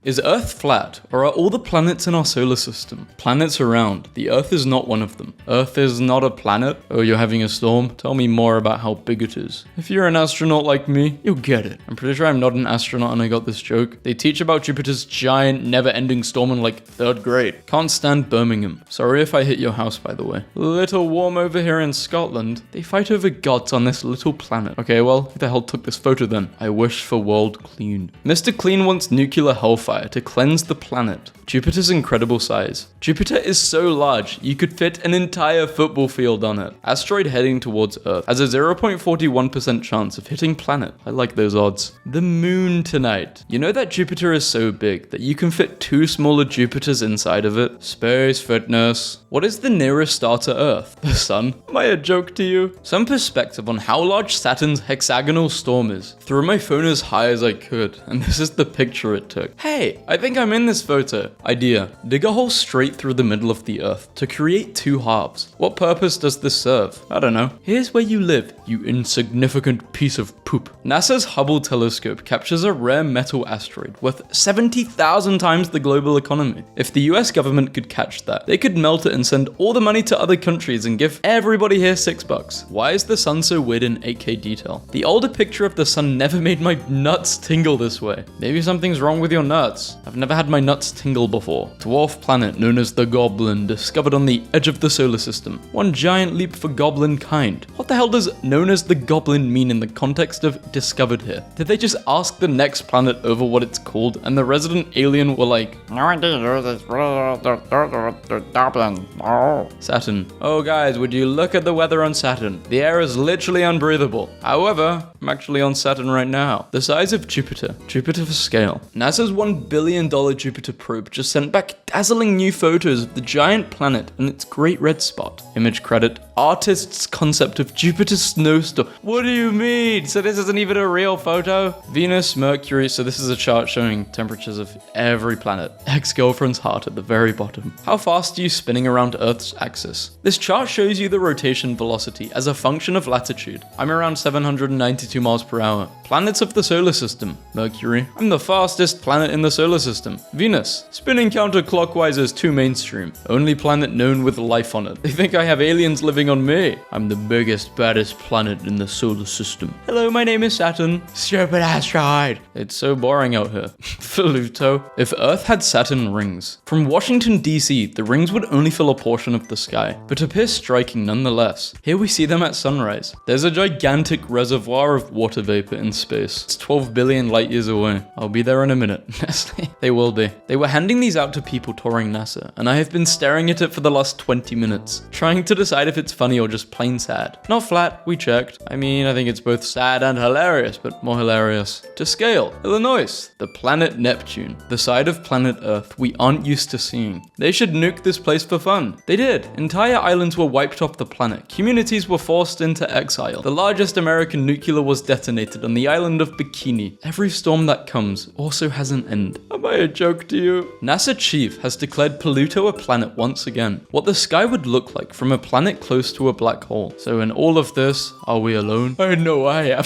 Is Earth flat, or are all the planets in our solar system? Planets are round. The Earth is not one of them. Earth is not a planet? Oh, you're having a storm? Tell me more about how big it is. If you're an astronaut like me, you'll get it. I'm pretty sure I'm not an astronaut and I got this joke. They teach about Jupiter's giant, never-ending storm in like 3rd grade. Can't stand Birmingham. Sorry if I hit your house, by the way. Little warm over here in Scotland. They fight over gods on this little planet. Okay, well, who the hell took this photo then? I wish for world clean. Mr. Clean wants nuclear hellfire to cleanse the planet. Jupiter's incredible size. Jupiter is so large, you could fit an entire football field on it. Asteroid heading towards Earth has a 0.41% chance of hitting planet. I like those odds. The moon tonight. You know that Jupiter is so big that you can fit 2 smaller Jupiters inside of it? Space fitness. What is the nearest star to Earth? The sun? Am I a joke to you? Some perspective on how large Saturn's hexagonal storm is. Threw my phone as high as I could, and this is the picture it took. Hey, I think I'm in this photo. Idea. Dig a hole straight through the middle of the Earth to create 2 halves. What purpose does this serve? I don't know. Here's where you live, you insignificant piece of poop. NASA's Hubble telescope captures a rare metal asteroid worth 70,000 times the global economy. If the US government could catch that, they could melt it and send all the money to other countries and give everybody here $6. Why is the sun so weird in 8K detail? The older picture of the sun never made my nuts tingle this way. Maybe something's wrong with your nuts. I've never had my nuts tingle before. Dwarf planet known as the Goblin, discovered on the edge of the solar system. One giant leap for goblin kind. What the hell does known as the Goblin mean in the context of discovered here? Did they just ask the next planet over what it's called and the resident alien were like, No idea, this Goblin. Oh. Saturn. Oh guys, would you look at the weather on Saturn? The air is literally unbreathable. However, I'm actually on Saturn right now. The size of Jupiter. Jupiter for scale. NASA's $1 billion Jupiter probe just sent back dazzling new photos of the giant planet and its great red spot. Image credit. Artist's concept of Jupiter's snowstorm. What do you mean? So this isn't even a real photo? Venus, Mercury. So this is a chart showing temperatures of every planet. Ex-girlfriend's heart at the very bottom. How fast are you spinning around Earth's axis? This chart shows you the rotation velocity as a function of latitude. I'm around 792 miles per hour. Planets of the solar system. Mercury. I'm the fastest planet in the solar system. Venus. Spinning counterclockwise is too mainstream. Only planet known with life on it. They think I have aliens living on me. I'm the biggest, baddest planet in the solar system. Hello, my name is Saturn. Stupid asteroid. It's so boring out here. Pluto. If Earth had Saturn rings. From Washington, D.C., the rings would only fill a portion of the sky, but appear striking nonetheless. Here we see them at sunrise. There's a gigantic reservoir of water vapor in space. It's 12 billion light years away. I'll be there in a minute. They will be. They were handing these out to people touring NASA, and I have been staring at it for the last 20 minutes, trying to decide if it's funny or just plain sad. Not flat, we checked. I mean, I think it's both sad and hilarious, but more hilarious. To scale, Illinois, the planet Neptune, the side of planet Earth we aren't used to seeing. They should nuke this place for fun. They did. Entire islands were wiped off the planet. Communities were forced into exile. The largest American nuclear was detonated on the island of Bikini. Every storm that comes also has an end. Am I a joke to you? NASA chief has declared Pluto a planet once again. What the sky would look like from a planet close to a black hole. So in all of this, are we alone? I know I am.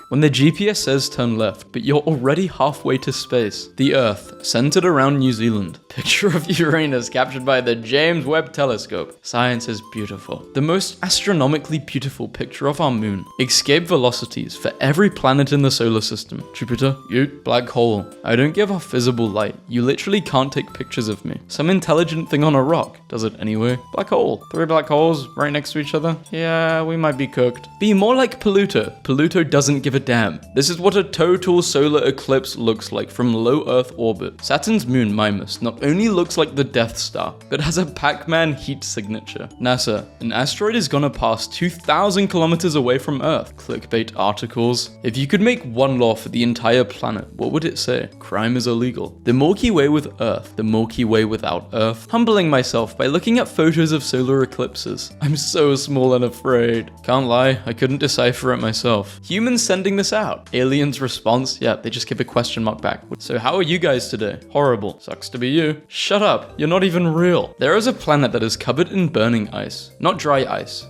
When the GPS says turn left, but you're already halfway to space. The Earth, centered around New Zealand. Picture of Uranus captured by the James Webb Telescope. Science is beautiful. The most astronomically beautiful picture of our moon. Escape velocities for every planet in the solar system. Jupiter, Ute, black hole. I don't give off visible light. You literally can't take pictures of me. Some intelligent thing on a rock does it anyway. Black hole. 3 black holes right next to each other. Yeah, we might be cooked. Be more like Pluto. Pluto doesn't give a damn. This is what a total solar eclipse looks like from low Earth orbit. Saturn's moon, Mimas, not only looks like the Death Star, but has a Pac-Man heat signature. NASA, an asteroid is gonna pass 2,000 kilometers away from Earth. Clickbait articles. If you could make one law for the entire planet, what would it say? Crime is illegal. The Milky Way with Earth, the Milky Way without Earth. Humbling myself by looking at photos of solar eclipses. I'm so small and afraid. Can't lie, I couldn't decipher it myself. Humans sending this out. Aliens response, yeah, they just give a question mark back. So how are you guys today? Horrible. Sucks to be you. you. Shut up, you're not even real. There is a planet that is covered in burning ice. Not dry ice,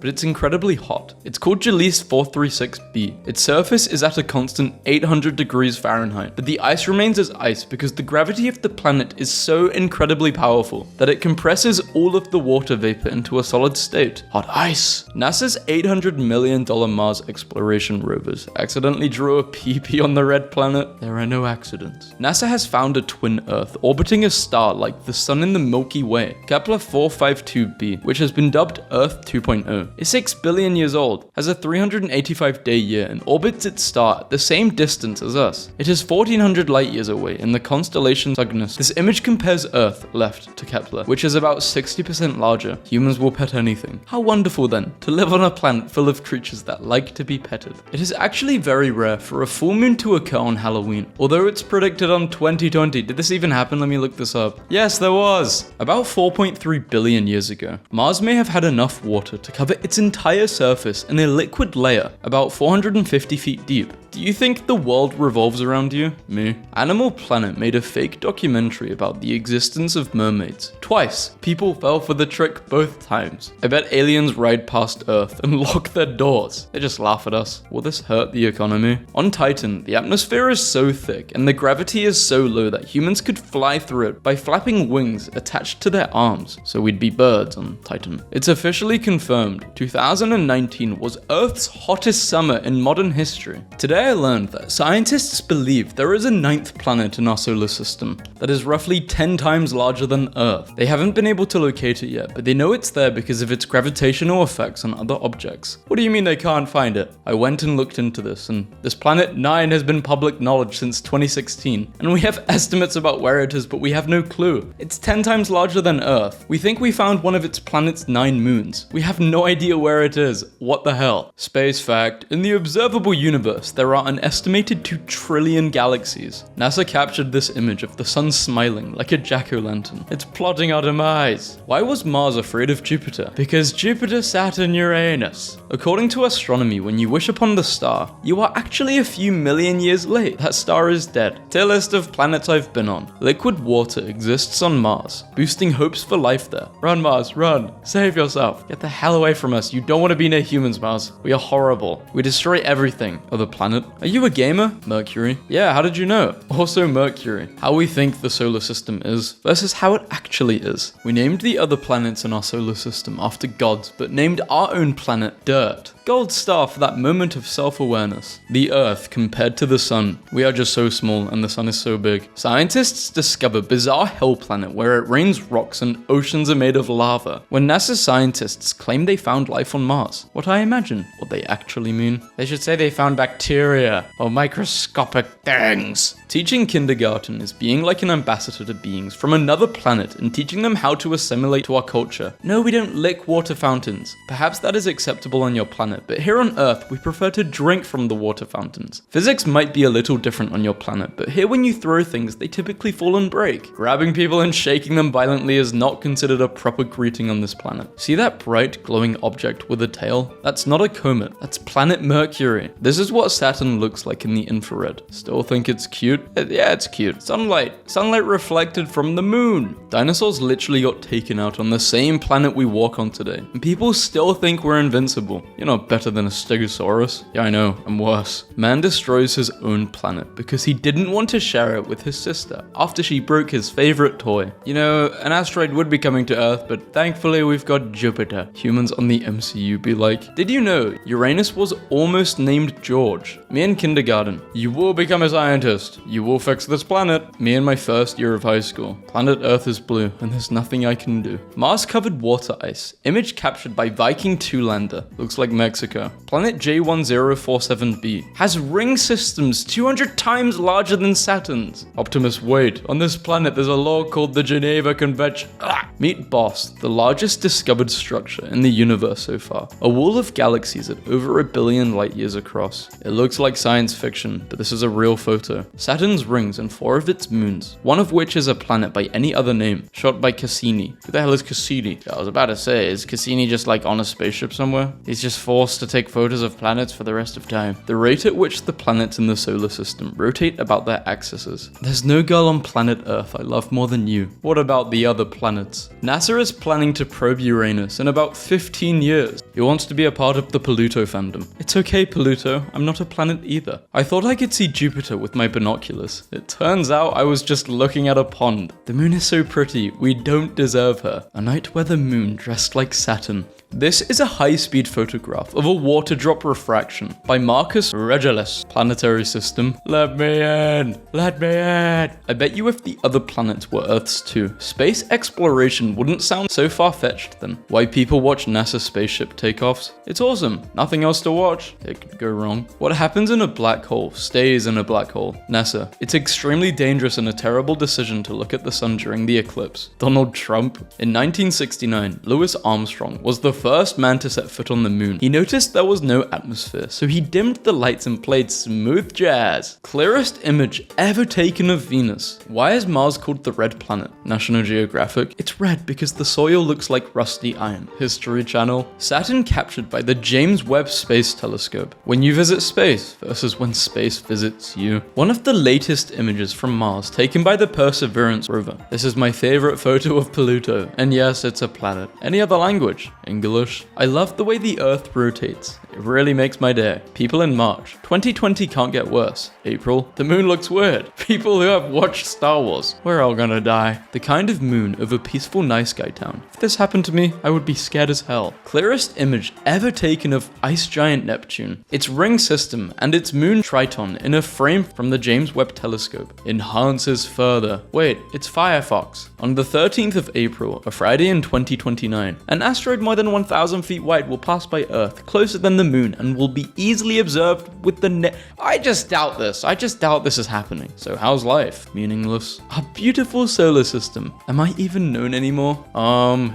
but it's incredibly hot. It's called Jalise 436b. Its surface is at a constant 800 degrees Fahrenheit, but the ice remains as ice because the gravity of the planet is so incredibly powerful that it compresses all of the water vapor into a solid state. Hot ice. NASA's $800 million Mars exploration rovers accidentally drew a PP on the red planet. There are no accidents. NASA has found a twin Earth orbiting a star like the Sun in the Milky Way, Kepler 452b, which has been dubbed Earth 2.0. Is 6 billion years old, has a 385-day year, and orbits its star at the same distance as us. It is 1400 light years away in the constellation Cygnus. This image compares Earth, left, to Kepler, which is about 60% larger. Humans will pet anything. How wonderful then, to live on a planet full of creatures that like to be petted. It is actually very rare for a full moon to occur on Halloween, although it's predicted on 2020. Did this even happen? Let me look this up. Yes, there was. About 4.3 billion years ago, Mars may have had enough water to cover its entire surface in a liquid layer about 450 feet deep. Do you think the world revolves around you? Me. Animal Planet made a fake documentary about the existence of mermaids. Twice. People fell for the trick both times. I bet aliens ride past Earth and lock their doors. They just laugh at us. Will this hurt the economy? On Titan, the atmosphere is so thick and the gravity is so low that humans could fly through it by flapping wings attached to their arms. So we'd be birds on Titan. It's officially confirmed. 2019 was Earth's hottest summer in modern history. Today I learned that scientists believe there is a 9th planet in our solar system that is roughly 10 times larger than Earth. They haven't been able to locate it yet, but they know it's there because of its gravitational effects on other objects. What do you mean they can't find it? I went and looked into this, and this planet 9 has been public knowledge since 2016, and we have estimates about where it is, but we have no clue. It's 10 times larger than Earth. We think we found one of its planet's 9 moons. We have no idea where it is. What the hell? Space fact: in the observable universe, there are an estimated 2 trillion galaxies. NASA captured this image of the sun smiling like a jack-o'-lantern. It's plotting our demise. Why was Mars afraid of Jupiter? Because Jupiter, Saturn, Uranus. According to astronomy, when you wish upon the star, you are actually a few million years late. That star is dead. Tier list of planets I've been on. Liquid water exists on Mars, boosting hopes for life there. Run, Mars, run. Save yourself. Get the hell away from us. You don't want to be near humans, Mars. We are horrible. We destroy everything. Other planet. Are you a gamer? Mercury. Yeah, how did you know? Also Mercury. How we think the solar system is versus how it actually is. We named the other planets in our solar system after gods, but named our own planet Dirt. Gold star for that moment of self-awareness. The Earth compared to the Sun. We are just so small and the Sun is so big. Scientists discover bizarre hell planet where it rains rocks and oceans are made of lava. When NASA scientists claim they found life on Mars, what I imagine what they actually mean. They should say they found bacteria or microscopic things. Teaching kindergarten is being like an ambassador to beings from another planet and teaching them how to assimilate to our culture. No, we don't lick water fountains. Perhaps that is acceptable on your planet, but here on Earth, we prefer to drink from the water fountains. Physics might be a little different on your planet, but here when you throw things, they typically fall and break. Grabbing people and shaking them violently is not considered a proper greeting on this planet. See that bright, glowing object with a tail? That's not a comet, that's planet Mercury. This is what Saturn looks like in the infrared. Still think it's cute? Yeah, it's cute. Sunlight reflected from the moon. Dinosaurs literally got taken out on the same planet we walk on today, and people still think we're invincible. You're not better than a Stegosaurus. Yeah, I know, I'm worse. Man destroys his own planet because he didn't want to share it with his sister after she broke his favorite toy. You know, an asteroid would be coming to Earth, but thankfully we've got Jupiter. Humans on the MCU be like, did you know Uranus was almost named George? Me in kindergarten. You will become a scientist. You will fix this planet. Me in my first year of high school. Planet Earth is blue, and there's nothing I can do. Mars covered water ice. Image captured by Viking 2 lander. Looks like Mexico. Planet J1047b has ring systems 200 times larger than Saturn's. Optimus, wait. On this planet, there's a law called the Geneva Convention. Meet BOSS, the largest discovered structure in the universe so far. A wall of galaxies at over 1 billion light years across. It looks looks like science fiction, but this is a real photo. Saturn's rings and 4 of its moons, one of which is a planet by any other name, shot by Cassini. Who the hell is Cassini? I was about to say, is Cassini just like on a spaceship somewhere? He's just forced to take photos of planets for the rest of time. The rate at which the planets in the solar system rotate about their axes. There's no girl on planet Earth I love more than you. What about the other planets? NASA is planning to probe Uranus in about 15 years. He wants to be a part of the Pluto fandom. It's okay, Pluto, I'm not a planet either. I thought I could see Jupiter with my binoculars. It turns out I was just looking at a pond. The moon is so pretty, we don't deserve her. A night where the moon dressed like Saturn. This is a high-speed photograph of a water drop refraction by Marcus Regulus. Planetary system. Let me in! Let me in! I bet you if the other planets were Earths too, space exploration wouldn't sound so far-fetched then. Why people watch NASA spaceship takeoffs? It's awesome. Nothing else to watch. It could go wrong. What happens in a black hole stays in a black hole. NASA. It's extremely dangerous and a terrible decision to look at the sun during the eclipse. Donald Trump. In 1969, Louis Armstrong was the first man to set foot on the moon. He noticed there was no atmosphere, so he dimmed the lights and played smooth jazz. Clearest image ever taken of Venus. Why is Mars called the Red Planet? National Geographic. It's red because the soil looks like rusty iron. History Channel. Saturn captured by the James Webb Space Telescope. When you visit space versus when space visits you. One of the latest images from Mars taken by the Perseverance rover. This is my favorite photo of Pluto, and yes, it's a planet. Any other language? English. I love the way the Earth rotates. It really makes my day. People in March. 2020 can't get worse. April. The moon looks weird. People who have watched Star Wars. We're all gonna die. The kind of moon of a peaceful nice guy town. If this happened to me, I would be scared as hell. Clearest image ever taken of ice giant Neptune. Its ring system and its moon Triton in a frame from the James Webb Telescope. Enhances further. Wait, it's Firefox. On the 13th of April, a Friday in 2029, an asteroid more than 1,000 feet wide will pass by Earth, closer than the moon, and will be easily observed with the I just doubt this. I just doubt this is happening. So how's life? Meaningless. Our beautiful solar system. Am I even known anymore?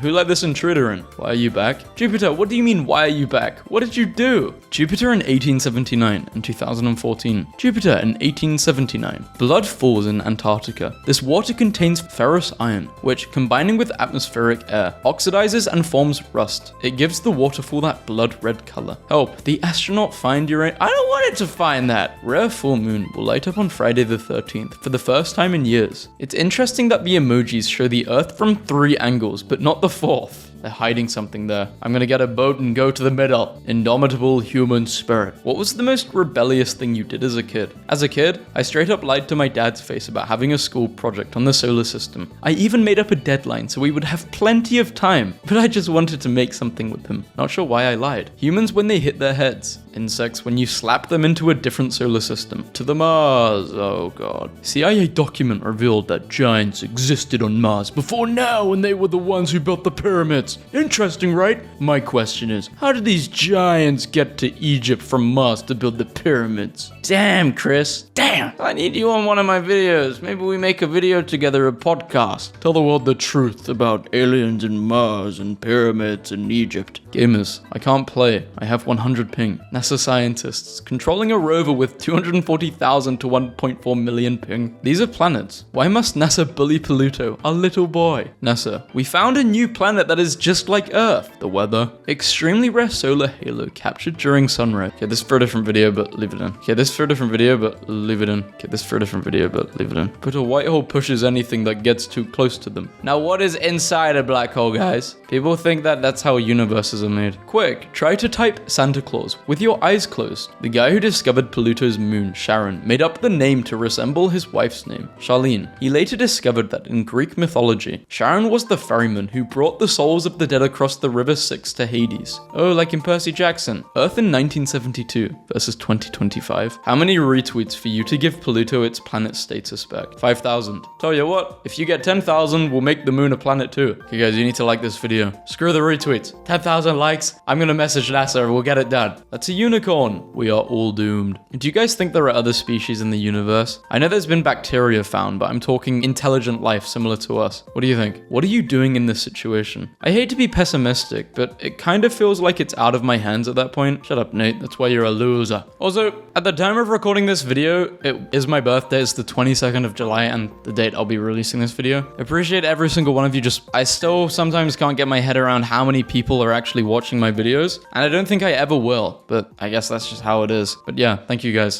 Who let this intruder in? Why are you back? Jupiter, what do you mean, why are you back? What did you do? Jupiter in 1879 and 2014. Jupiter in 1879. Blood falls in Antarctica. This water contains ferrous iron, which, combining with atmospheric air, oxidizes and forms rust. It gives the waterfall that blood red color. Help, the astronaut find Uranus. I don't want it to find that. Rare full moon will light up on Friday the 13th for the first time in years. It's interesting that the emojis show the Earth from 3 angles, but not the 4th. They're hiding something there. I'm gonna get a boat and go to the middle. Indomitable human spirit. What was the most rebellious thing you did as a kid? As a kid, I straight up lied to my dad's face about having a school project on the solar system. I even made up a deadline so we would have plenty of time, but I just wanted to make something with him. Not sure why I lied. Humans when they hit their heads. Insects when you slap them into a different solar system. To the Mars, oh god. CIA document revealed that giants existed on Mars before now and they were the ones who built the pyramids. Interesting, right? My question is, how did these giants get to Egypt from Mars to build the pyramids? Damn, Chris. Damn. I need you on one of my videos. Maybe we make a video together, a podcast. Tell the world the truth about aliens and Mars and pyramids and Egypt. Gamers, I can't play. I have 100 ping. NASA scientists controlling a rover with 240,000 to 1.4 million ping. These are planets. Why must NASA bully Pluto, our little boy? NASA, we found a new planet that is just like Earth. The weather. Extremely rare solar halo captured during sunrise. Okay, this is for a different video, but leave it in. Okay, this is for a different video, but leave it in. Okay, this is for a different video, but leave it in. But a white hole pushes anything that gets too close to them. Now, what is inside a black hole, guys? People think that that's how universes are made. Quick, try to type Santa Claus with your eyes closed. The guy who discovered Pluto's moon, Charon, made up the name to resemble his wife's name, Charlene. He later discovered that in Greek mythology, Charon was the ferryman who brought the souls of the dead across the River Styx to Hades. Oh, like in Percy Jackson. Earth in 1972 versus 2025. How many retweets for you to give Pluto its planet status back? 5,000. Tell you what, if you get 10,000, we'll make the moon a planet too. Okay guys, you need to like this video. Screw the retweets. 10,000 likes, I'm gonna message NASA, we'll get it done. That's a unicorn. We are all doomed. Do you guys think there are other species in the universe? I know there's been bacteria found, but I'm talking intelligent life similar to us. What do you think? What are you doing in this situation? I hate hate to be pessimistic, but it kind of feels like it's out of my hands at that point. Shut up, Nate. That's why you're a loser. Also, at the time of recording this video, it is my birthday. It's the 22nd of July and the date I'll be releasing this video. I appreciate every single one of you. I still sometimes can't get my head around how many people are actually watching my videos, and I don't think I ever will, but I guess that's just how it is. But yeah, thank you guys.